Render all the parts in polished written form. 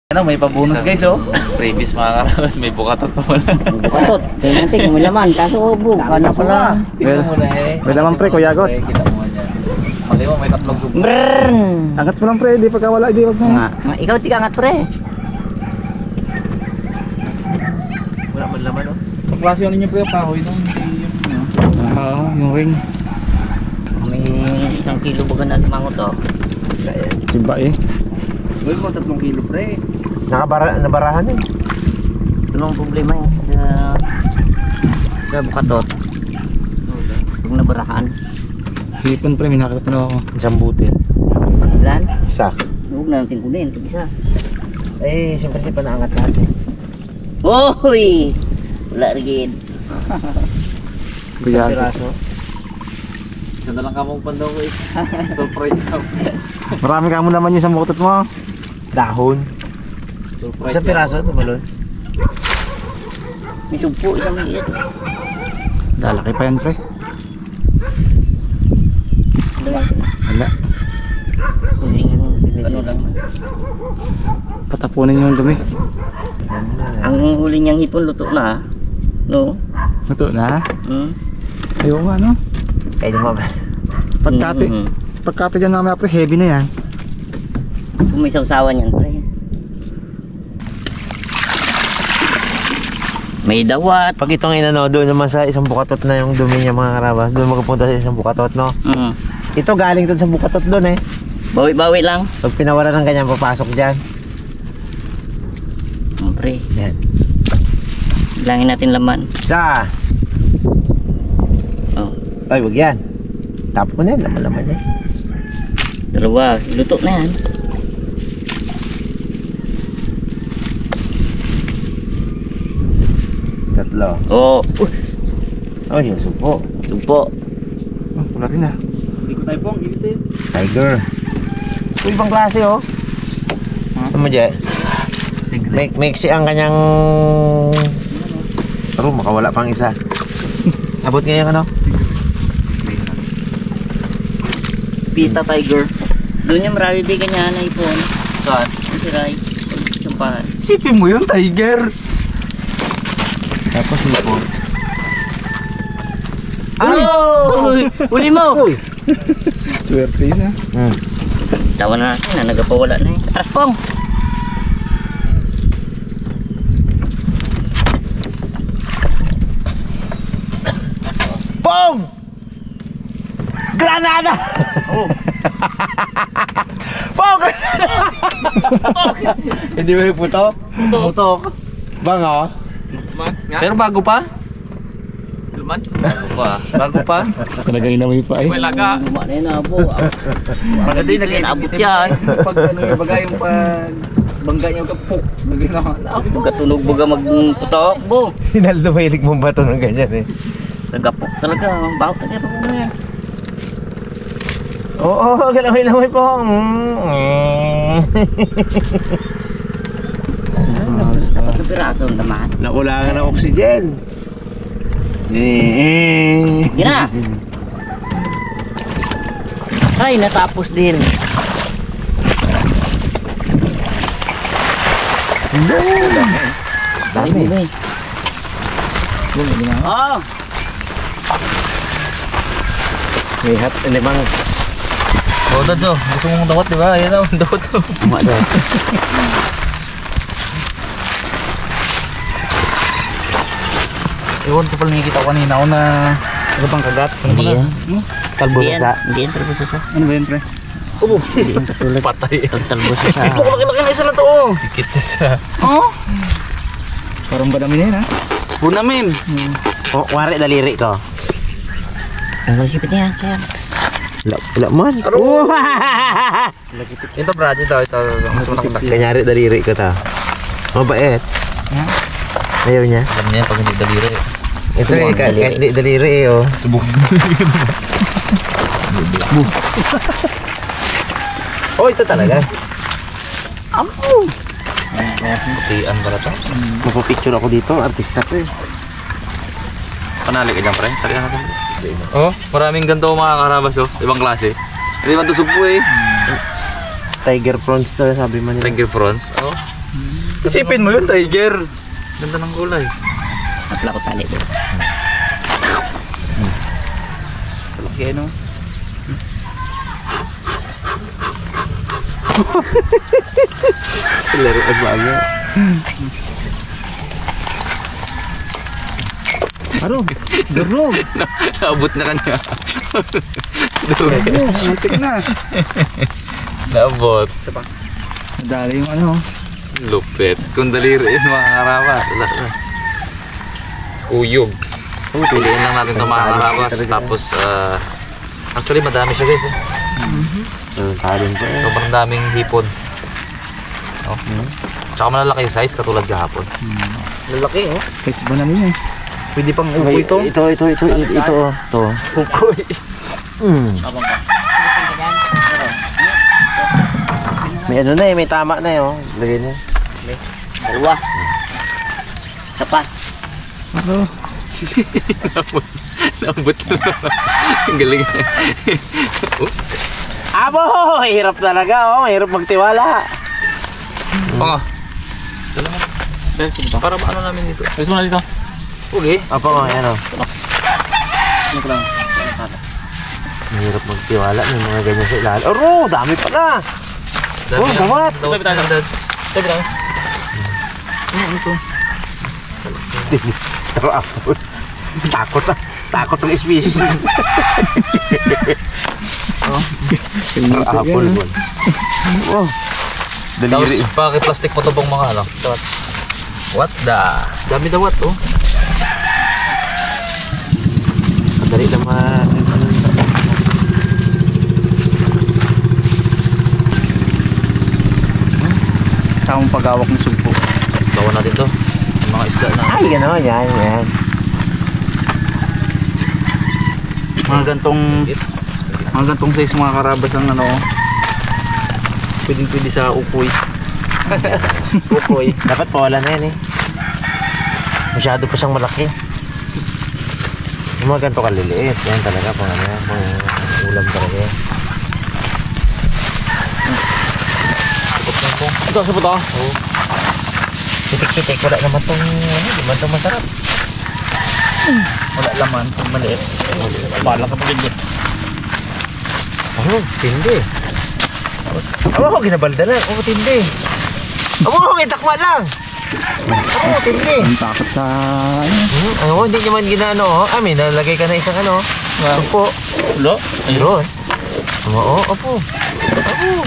Ano, may pabonus guys oh. Previous mga karabas, may bukatot pa wala. Bukatot. Kaya natin kung may laman. Kaso bug, ano pala. Tignan mo na eh. May laman pre, Kuya Got. Kita mo nga dyan. Mali mo, may tatlong subo. Brrrr. Angat mo lang pre, di pagkawala, di wag mo. Ikaw tiga angat pre. Wala man laman oh. Pagklasyon ninyo pre, pahoy nung Oo, yung ring. May 1 kilo baga na limangot to. Timba eh. Uy mo, 3 kilo pre. Nabarahan eh. Ano ang problema yan sa bukatot? Pag nabarahan. Hipon pre, may nakita na ako. Isang butil. Ilan? Isa. Huwag na natin kunin. Ito isa. Eh, siyempre di pa naangat natin. Hoy! Wala rin. Isang piraso. Isa na lang kamong pandaw ko eh. Surprise ka. Marami ka mo naman yung isang bukatot mo. Dahon. Surprise Isang piraso, tumalon. May sumpo, isang liit. Lalaki pa yan pre. Wala. Ano lang. Patapunin yung dumi. Ang huli niyang hipon luto na. No? Ito na. Hmm? Ayaw nga no. Pwede mo ba? Pagkati. Pagkati dyan namin pre, heavy na yan. Kung may sausawan yan pre. May dawat. Pag itong inano, doon naman sa isang bukatot na yung dumi niya mga karabas. Doon magpupunta sa isang bukatot, no? Ito galing doon sa bukatot doon eh. Bawi-bawi lang. Pag pinawalan ng ganyan, papasok dyan. Pre, Yan. bilangin natin laman. Isa. Oh, Ay, wag yan. Tap ko na yan, laman-laman yan. dalawa. Luto na yan. Tatlo. Oh, Oh, yung supo. sumpo. Oh, wala rin ah. Hindi ko tayo pong, ibig tayo. Tiger. Ito ibang klase oh. Ano mo dyan? Mixi ang kanyang... Pero makawala pang isa. Abot nga yung ano? Pita tiger. Doon yung marami bigyan niya na ipon. Saan? Ang siray. Sumpahan. Sipin mo yun, tiger. Tapos ito. Uy! Uli mo! Swerte yun ah. Tawa na natin na nagpawala na eh. Atras pong! Pong! Granada! Oh. Pong! Granada! Hindi mo yung puto? Putok. Bango? Pero bago pa? Luman? Bago pa. Bago pa? Talagang inamoy pa eh. May laga. Luma na yun abo. Maganda yung Nag-inabot yan. Pag ano yung bagay yung pag bangga niya yung kapok. Pagkatunog baga magputok. Bo! Sinaldo mahilig mong bato ng ganyan eh. Nagapok talaga. Baho talaga po mo yan. Oo, galamoy-lamoy po. Dapat na piraso ang daman. Nakulangan ng oxygen. Sige na! Ay, natapos din. Dami. Oh! May hot elements. Oh, Dadzo. Gusto mong dawat, di ba? Ayan na, dawat to. Tama daw. Ewan ko pala nakikita ko kanina ako na ano bang kagat? Hindi yan. Talbo Hindi yan. sa. Hindi yan talbos sa. Ano ba yun pre? Hindi yan katulad. Patay. Ang talbos sa. Laki-laki na isa na to. Dikit siya. Oh! Parang badami na yun ah. Bunamin. Wari daliri ko. Ang sipit niya. Kaya. Wala man. Ito brad, ito. Mas matakot. Kanyari daliri ko ta. Mabait. Ayaw niya. Alam niya pag hindi daliri. Ito eh, kahit di daliri eh oh. Subok. Oh, ito talaga. Putian pala to. Magpapicture ako dito, artista ko eh. Panali ka dyan pre. Talihan natin. Oh, maraming ganito mga karabas oh. Ibang klase. Hindi man to subo eh. Tiger prawns daw sabi man nila. Tiger prawns. Oh. Isipin mo yun, tiger. Ganda ng kulay. Napala ko tali doon. Laki ano? Laro at baga. Aro, durog. Naabot na kanya. Muntik na. Naabot. Dali yung ano. Lupit. Kung daliri yun mga karabas. Wala na. Uyog. Piliin lang natin ito mga karabas. Tapos, actually madami siya guys. Talon pa eh. Sobrang daming hipon. Oh. Tsaka malalaki yung size katulad kahapon. Lalaki oh. Size ba namin eh. Pwede pang upo ito. Ito. Ukoy. Abang ka. May ano na eh, may tama na eh, oh. Lagay niya. Dalawa. Isa pa. Aro. Naabot na naman. Ang galing. Abo! Hirap talaga, oh. Hirap magtiwala. Oo. Dala mo. Para ano namin dito? Gusto mo na dito? Okay. Apo, ayan oh. Ano ko lang. Mahirap magtiwala, may mga ganyan sa ilalim. Aro! Dami pala! Oh, gawat! Tabi tayo ng dads. Tabi tayo. Ano to? Pero apple. Takot na. Takot ng species. Pero apple mo. Oh. Tapos Daliri. paki-plastic mo ito bang mga ano? What the? Dami daw what oh. Madali naman. Tamang pag-awak ng sugpo. Bawa natin to. Yung mga isda na. Ay, gano'n. Yan. Mga gantong size mga karabas ang ano. Pwede sa upoy. Upoy. Dapat pawala na yan eh. Masyado pa siyang malaki. Yung mga ganito kaliliit. Yan talaga pang ano yan. Pang ulam talaga yan. Ito sa puto. Oo. Pitik-pitik. Wala naman itong ano. Di man itong masarap. Wala laman. Maliit. Bala ka pag hindi. Oh, tindi. Oh, ginabalda lang. Oh, tindi. Oh, may takwa lang. Oh, tindi. Ang takot sa ano. Ano, hindi naman ginano. Oh. Amin, nalagay ka na isang ano. Opo. Ulo? Ayun. Oo, opo. Opo.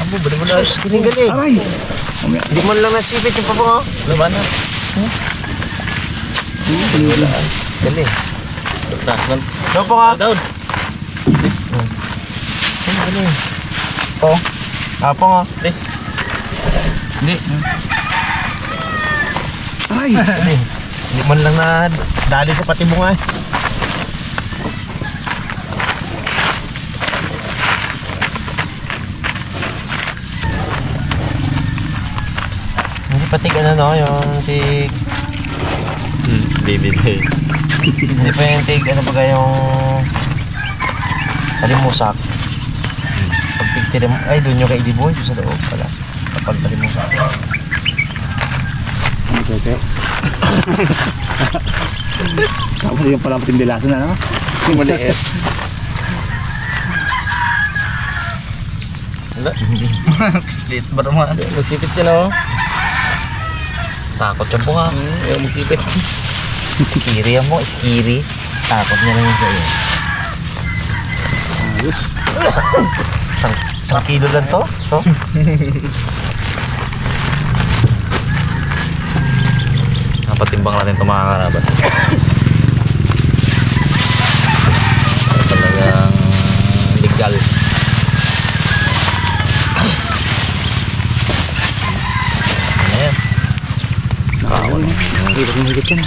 Opo, balik mo na. Galing. Aray! Hindi mo lang nasipit yung papa, oh. Laman na. Wala. Galing. Rasman. Ano po ka? Down. Galing. Oo. Apo nga. Hindi. Aray! Galing. Hindi man lang na dali sa pati mo nga. Hindi patig ano no, yung tig... Bibigay. Hindi pa yung tig, ano baga yung... Talimusak. Pag tig ay doon yung kay Idiboy, doon sa loob pala. Kapag talimusak. Okay. Tapos yung pala pating dilasan na no? Yung maliit. Wala. Liit ba naman? Magsipit yan oh. Takot yung buka. Yung magsipit. Skiri yan mo, skiri. Takot niya lang yun sa iyo. Ayos. Isang kilo lang to? Napatimbang natin ito mga karabas. Talagang legal. Ano yan? Kawan. Higit yan.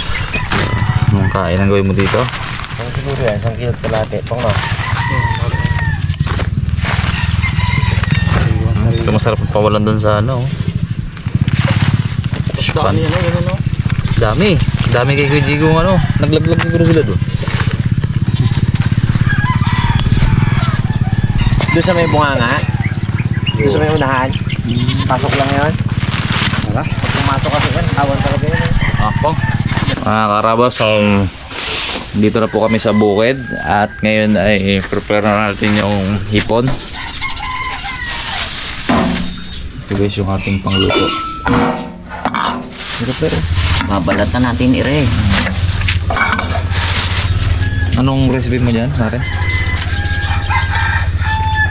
Anong kain ang gawin mo dito? Ang siguro yan, isang kilo kalate. Pang no? Ito masarap pawalan doon sa ano. Pan. Dami. Dami kay Kuya Jigo ano. Naglaglag siguro sila doon. Doon sa may bunganga. Doon sa may unahan. Pasok lang yun. Tara. Pag pumasok kasi yan, awan talaga yun. Ako. Mga karabas, dito na po kami sa bukid at ngayon ay prepare na natin yung hipon. Ito guys yung ating pangluto. Pero Babalatan natin ire. anong recipe mo dyan, pare?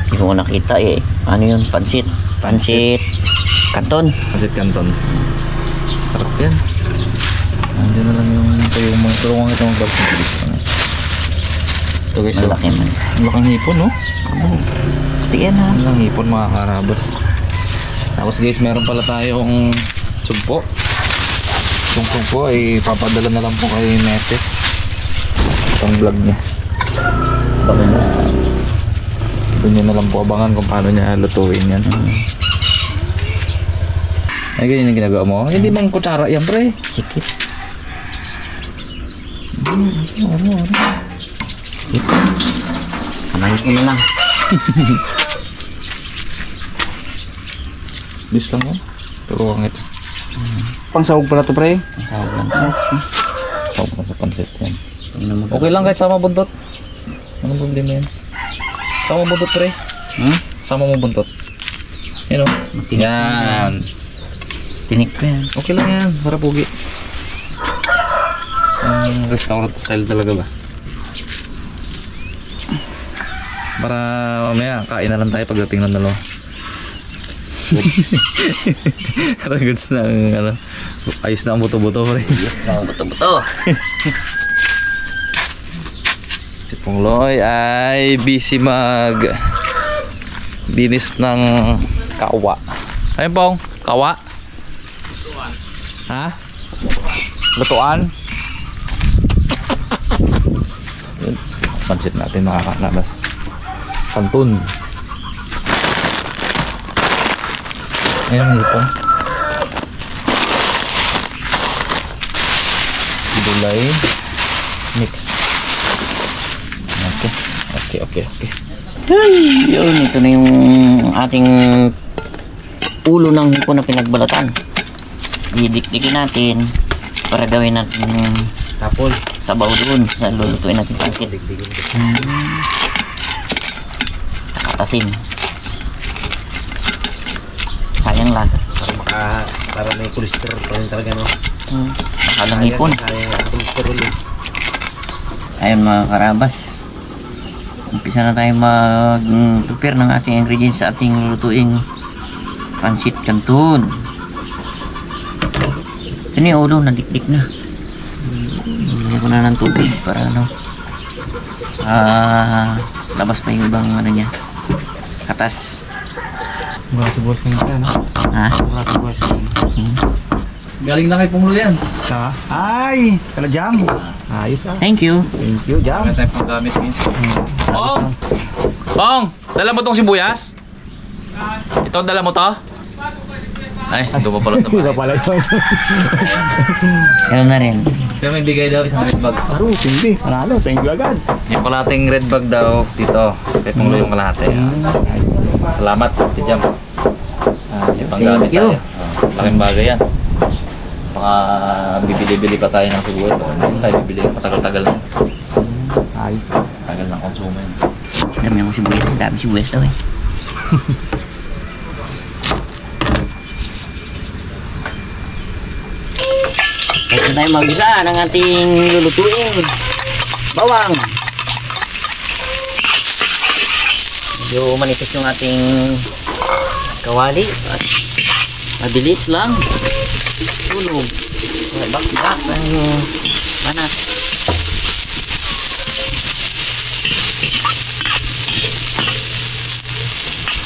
Hindi ko nakita eh. Ano yun? Pansit. Pansit. Kanton. Pasit Canton. Sarap yan. Andiyan na lang yung mga tulungan ito mag-vlog. Ito guys, Malaki man. ang laking hipon, no? Tingnan ha. Ang laking hipon mga karabas. Tapos guys, meron pala tayong sugpo. Itong sugpo ay papadala na lang po kay Meses. Itong vlog niya. Doon nyo na lang po abangan kung paano niya lutuin yan. Ay, ganyan yung ginagawa mo? Hindi mang kutsara yan, pre. Sikit. Kamahin ko na lang. Bis lang yan. Turuan ito. Pangsahog pala to, pre. Tawag lang. Sawag na sa pansit yan. Tingnan mo. Okay lang kahit sama buntot. Anong problema yan? Sama buntot, pre. Hmm? Sama mo buntot. Yan o. Yan. Tinik pa yan. Okay lang yan. Para pugi. Restaurant style talaga ba? Para mamaya kain na lang tayo pagdating ng dalawa. Para goods na ano, ayos na ang buto-buto, pre. Buto-buto. Si Pongloy ay busy mag dinis ng kawa. Ayun Pong, kawa? Ha? Lutuan? Yun. Pansit natin makakalabas. Kantun. Ayun ang hipon. Gulay. Mix. Okay. Yun, ito na yung ating ulo ng hipon na pinagbalatan. Didikdikin natin para gawin natin Tapol. sabaw doon sa lulutuin natin pangkit. Asin. Sayang lasa. Para may cholesterol pa rin talaga, no? Makalang hipon. Sayang ang cholesterol yun. Ayun mga karabas. Umpisa na tayo mag-prepare ng ating ingredients sa ating lulutuing pansit canton. Ito na yung ulo, nadikdik na. Bigyan ko na ng tubig para ano. Labas pa yung ibang ano niya. Katas. Wala si boss ngayon kaya, no? Ha? Wala si boss ngayon. Galing na kay Ponglo yan. Sa? Ay! Kala jam. Ayos ah. Thank you. Thank you, jam. Wala tayong panggamit ngayon. Pong! Pong! Dala mo tong sibuyas? Ito, dala mo to? Ay, ito pa pala sa Iba bahay. pala yun. Ano na rin. Pero may bigay daw isang red bag. Aro, hindi. Panalo, thank you agad. Yung kalahating red bag daw dito. Kay Ponglo yung kalahati. Salamat, Tijam. Yung panggamit Thank you. tayo. Laking bagay yan. Baka bibili-bili pa tayo ng siguro. Hindi tayo bibili. Matagal-tagal lang. Ayos. Tagal ng konsumo yun. Dami ako sibuyas. Dami sibuyas daw eh. Ito tayo mag-isa ng ating lulutuin. Bawang. Medyo manipis yung ating kawali. At mabilis lang. Tulog. Okay, bakit ang panas.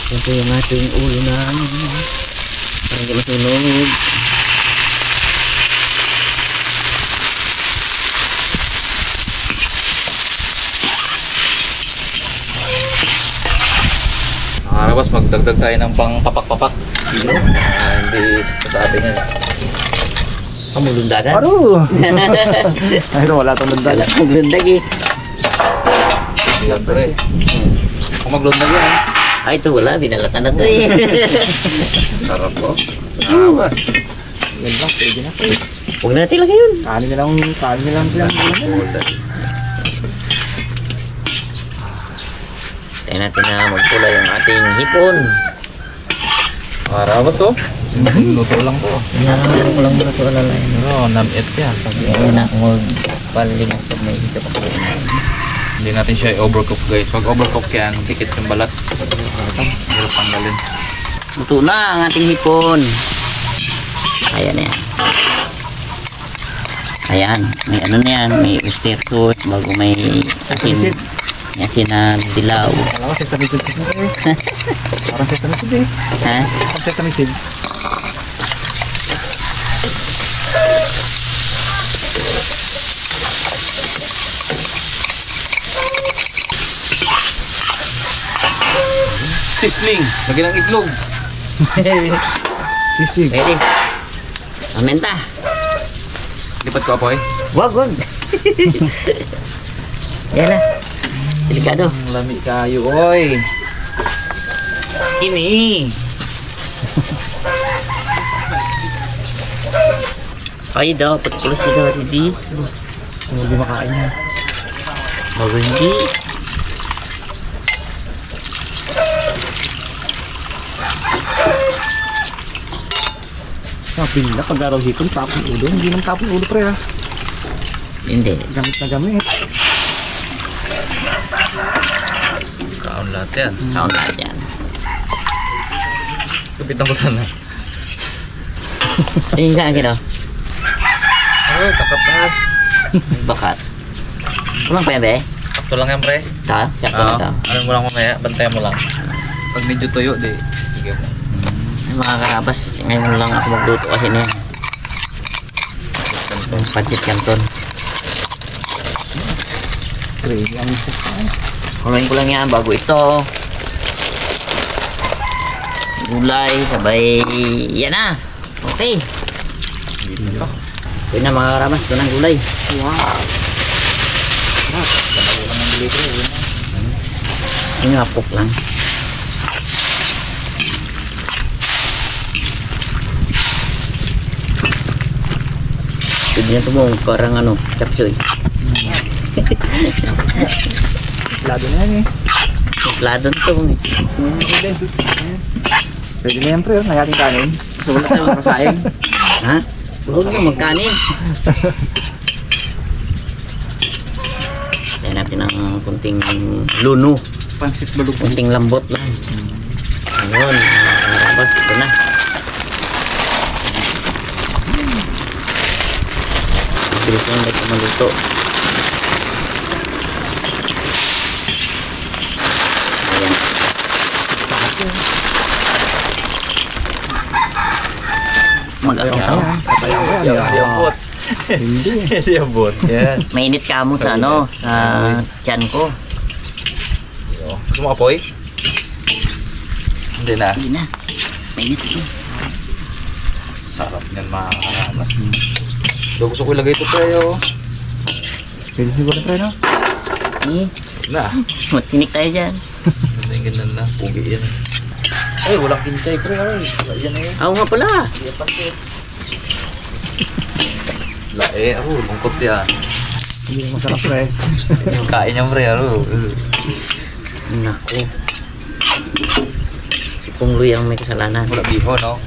Ito yung ating ulo na para hindi masunog. Nakakabas, magdagdag tayo ng pang papak-papak. Hindi sakto sa atin yan. Pamulundagan. Aro! Ayun, wala itong landal. Maglundag eh. Siyempre. Kung maglundag yan. Ay, ito wala. Binalatan na ito eh. Sarap po. Nakakabas. Yan lang, pwede na pre. Huwag na natin lagay yun. Kanin na lang silang Tayo natin na magkulay ang ating hipon. Para ba so? Luto lang po. Yan, kulang muna ito alalay. Oo, nam-it yan. Ayun na, magpalingas pag may isa pa po. Hindi natin siya i-overcook guys. Pag overcook yan, pikit yung balat. Hirap tanggalin. Luto na ang ating hipon. Ayan na yan. Ayan, may ano na yan, may oyster sauce, bago may asin. May asin na dilaw. Alam ko, sesame seed eh. Parang sesame seed eh. Ha? Parang sesame seed. Sisling! Lagyan ng itlog. Sisig. Pwede. Amenta. Lipat ko apoy. Wag, wag. Yan na. Delikado. Lami kayo, oy. Ini. Ay, dapat pulos na daw, hindi. Hindi makain niya. Bago hindi. Sabi nila, pag araw hipon, tapon ulo. Hindi nang tapon ulo pre ha. Hindi. Gamit na gamit. Kaon lahat yan. Kaon lahat yan. Kapitan ko sana. Ayun ka, kino. Oh, takap na. Bakat. Kulang pa yan, be? Sakto lang yan, pre. Ito, siya ko na ito. Ano mo lang mamaya, bantayan mo lang. Pag medyo tuyo, di. Sige mo. Ay, mga karabas, ngayon lang ako magluto kasi niyan. Yung budget canton. Crazy ang isa. Kulayin ko lang yan bago ito. Gulay, sabay, yan na. Okay. Yun na mga karabas, ito na ang gulay. Wow. Yung hapok lang. Pwede na ito mo, parang ano, chapsoy. Lado na yan eh. Suplado na ito. Pwede na yan pre, nayating kanin. Sulat na mga kasaing. Ha? Huwag na magkanin. Tayo natin ng kunting luno. Pansit balog. Kunting lambot lang. Ayun. Marabas. Ito na. Bilis lang ito maluto. Ayan. Mag-akyaw. Di abot. Hindi. Di abot. Yan. Mainit ka mo sa ano, sa tiyan ko. Gusto mo apoy? Hindi na. Hindi na. Mainit ito. Sarap niyan mga karamas. Gusto ko ilagay ito tayo. Pwede siguro pre no? Eh, Na. matinik tayo dyan. Ganda na. Pugi yan. Ay, walang kinchay pre. Ay, wala yan eh. Oo nga pala. Lae, ako, lungkot yan. Hindi masarap pre. Yung kain niya pre, ano. Naku. Si Pungloy ang may kasalanan. Wala biho, no?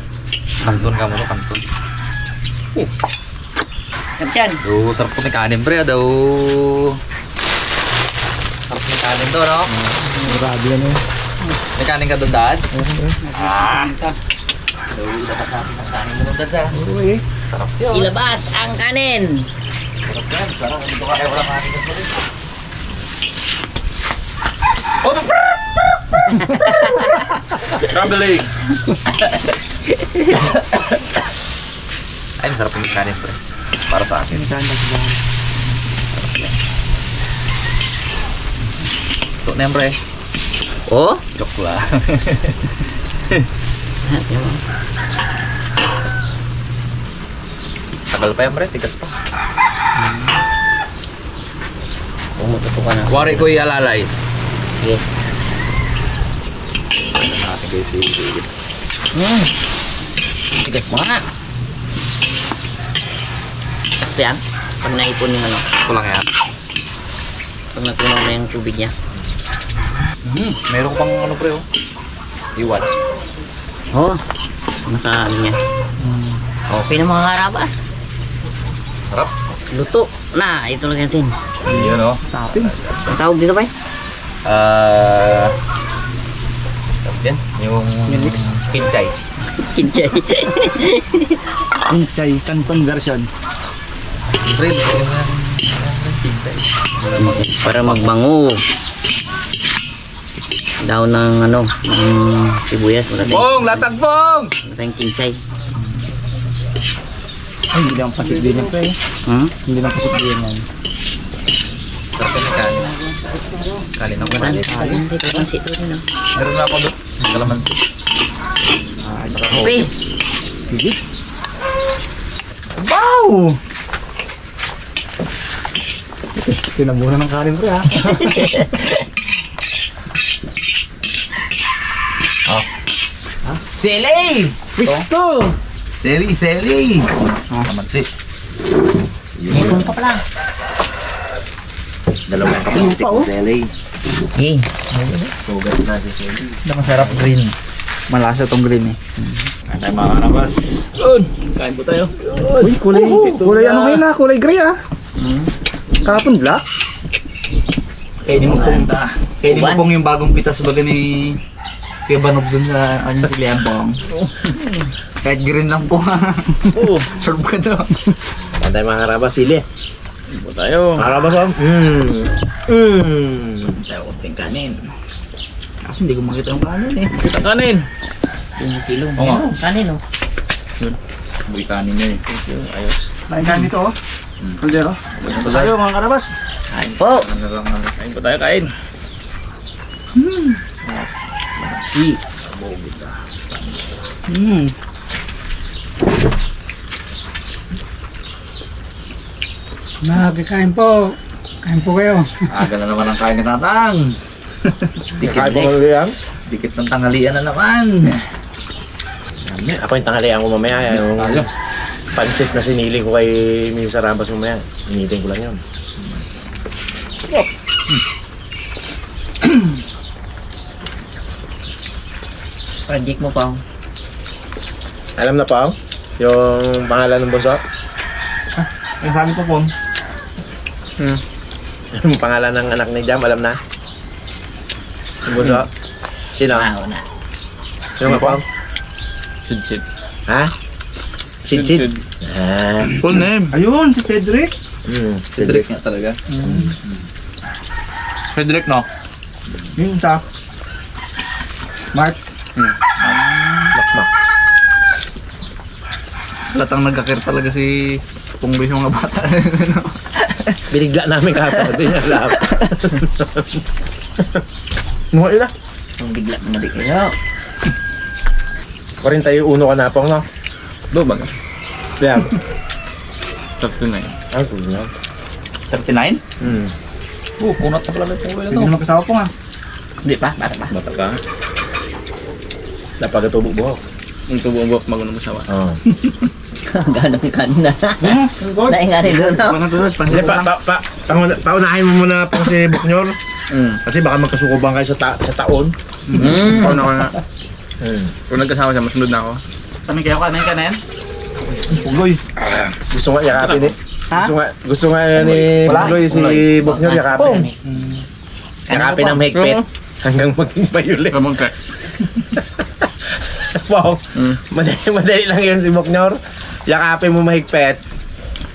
Kanton ka mo, no? Kanton. Kapyan. Do, sarap ko may kanin pre, daw. Sarap may kanin to, no? Grabe yan eh. May kanin ka doon, dad? Ah. Daw, ilabas natin ang kanin mo dad ha. Oo eh. Sarap yun. Ilabas ang kanin. Sarap yan. Sarap. Dito ka kayo wala kanin ka pre. Oh, Traveling! Ay, masarap yung kanin pre. Para sa akin. Ito na yan pre. Oh? Joke lang. Tagal pa yan pre, tigas pa. Pumututo ka na. Wari ko ialalay. Sige. Natin guys, sige. Tigas mo nga. Sakto yan. Pag naipon yung ano. Kulang yan. Pag natunaw na yung tubig niya. Meron pang ano pre oh. Iwan. Oo. Naka ano niya. Okay na mga karabas. Sarap. Luto. Na, ito lang natin. Yun oh. Toppings. Ang tawag dito ba? Yan. Yung Mix. kinchay. Kinchay. Kinchay, Canton version. Bread. Kinchay. Para magbango. Daw ng ano, ng sibuyas. Pong! Latag pong! Matayang kinchay. Ay, hindi naman pasit din yan, pre. Hmm? Hindi naman pasit din yan. Sarap na kanin. Kanin ako Marami manis. pa rin. Dito ang sito rin. Meron na ako doon. Kalamansi. Pre! Sige. Wow! Tinambunan ng kanin, pre, ha? Sili! Pisto! Sili! Kalamansi. Ipon pa pala. Dalawang Ano pa, oh? Sally. Eh, Sugas na si Sally. Masarap green. Malasa tong green, eh. Kain tayo mga karabas. Yun! Kain po tayo. Uy, kulay ano ngayon, ha? Kulay gray, ha? Kahapon black. Kainin mo pong yung bagong pitas baga ni Kuya Banog dun sa kanyang siliambong. Kahit green lang po ha. Serve ka daw. Kain tayo mga karabas, Sili. Po tayo. Karabas, oh. Tayo kunting kanin. Kaso hindi ko makita yung kanin eh. Kita kanin. yung kilo. Oo nga. Kanin, oh. Buhay kanin niya eh. Ayos. Kain kain dito, oh. Kaldero. Tayo, mga karabas. Kain po. Kain po tayo kain. Si. Nakakain po. Kain po kayo. Aga na naman ang kain ni Tatang. Kain mo yan? Dikit ng tanghalian na naman. Ako yung tanghalian ko mamaya. Yung Tayo. pansit na sinili ko kay Misa Rabas mamaya. Initin ko lang yun. Project mo pa. Alam na pa, yung pangalan ng bunso? Yung sabi ko po. Yung pangalan ng anak ni Jam, alam na? Yung bunso? Sino? Una. Sino nga pa? Sid. Ha? Sid. Ah. Full name. Ayun, si Cedric. Cedric nga talaga. Cedric no? Yung isa. Mark. Makmak. Latang nagkakir talaga si Punggoy sa mga bata. Binigla namin kahapon. Hindi niya alam. Nung ila. Ang bigla na kayo. 41 ka na pong, no? Do ba? Yan. 39. Ang cool na. 39? Hmm. Kunat na pala may Punggoy na Hindi to. naman kasama po nga. Hindi pa, bata pa. Bata ka. Napagatubo buhok. Ang tubo ang buhok magunong masawa. Oo. Ganong kanina. God. Naingari doon, no? Pangatulad, Hindi, paunahin mo muna po si Buknyor. Kasi baka magkasukuban kayo sa taon. Ako na ako na. Kung nagkasama siya, masunod na ako. Kami kayo kanin ka na yan? Pugoy. Gusto nga yakapin eh. Ha? Gusto nga ni Wala. Puloy si Buknyor yakapin. Yakapin ng mahigpit. Hanggang maging violet. Ramon ka. Wow. Madali lang yun si Buknyor. Yakapin mo mahigpit.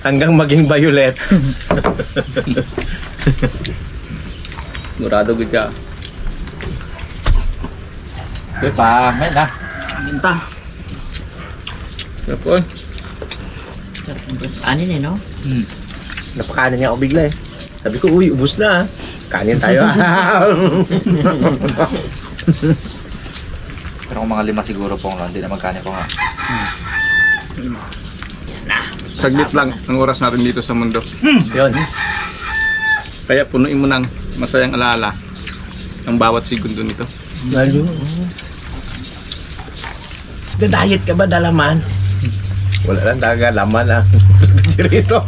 Hanggang maging violet. Durado good ka. Uy, pangit ah. Ginta. Sarap po. Anin eh, no? Napakanin niya ako bigla eh. Sabi ko, uy, ubus na ah. Kanin tayo ah. Pero kung mga 5 siguro po hindi na magkani po nga. Saglit lang ang oras natin dito sa mundo. Yun. Kaya punuin mo ng masayang alaala ang bawat segundo nito. Lalo. Nag-diet ka ba, dalaman? Wala lang talaga, laman ah. si Rito.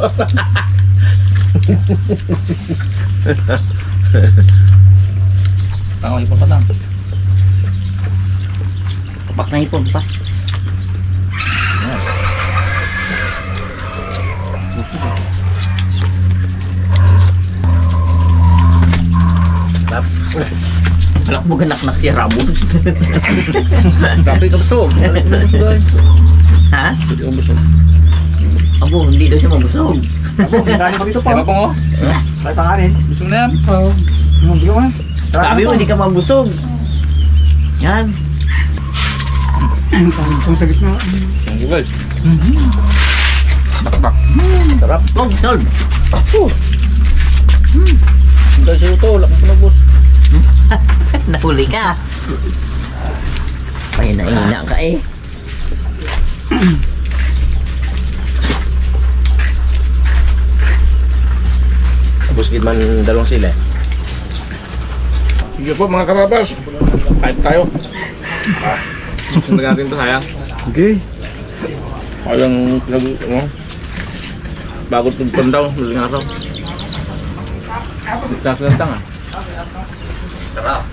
Tangay pa lang. Kapak na hipon pa. Malak mo ganak-nak siya rabon. Tapi ka busog. Ha? Hindi ka busog. Abo, hindi daw siya mabusog. Kain ko dito po. Kaya pa mo? Kahit tanganin. Busog na yan. Oo. Hindi ko man. Sabi mo, hindi ka mabusog. Yan. Kung sa gitna. Ang guys. Bakbak. Sarap. Tol, tol. Dahil sa ito, wala kang pinabos. Nahuli ka. Pahina-hina ka eh. Buskid man dalawang sila. Sige po mga karabas. Kahit tayo. Gusto na natin ito sayang. Okay. Sayang pinag... Bago tugtong daw. Daling araw. Nagkakalantang ah. Sarap.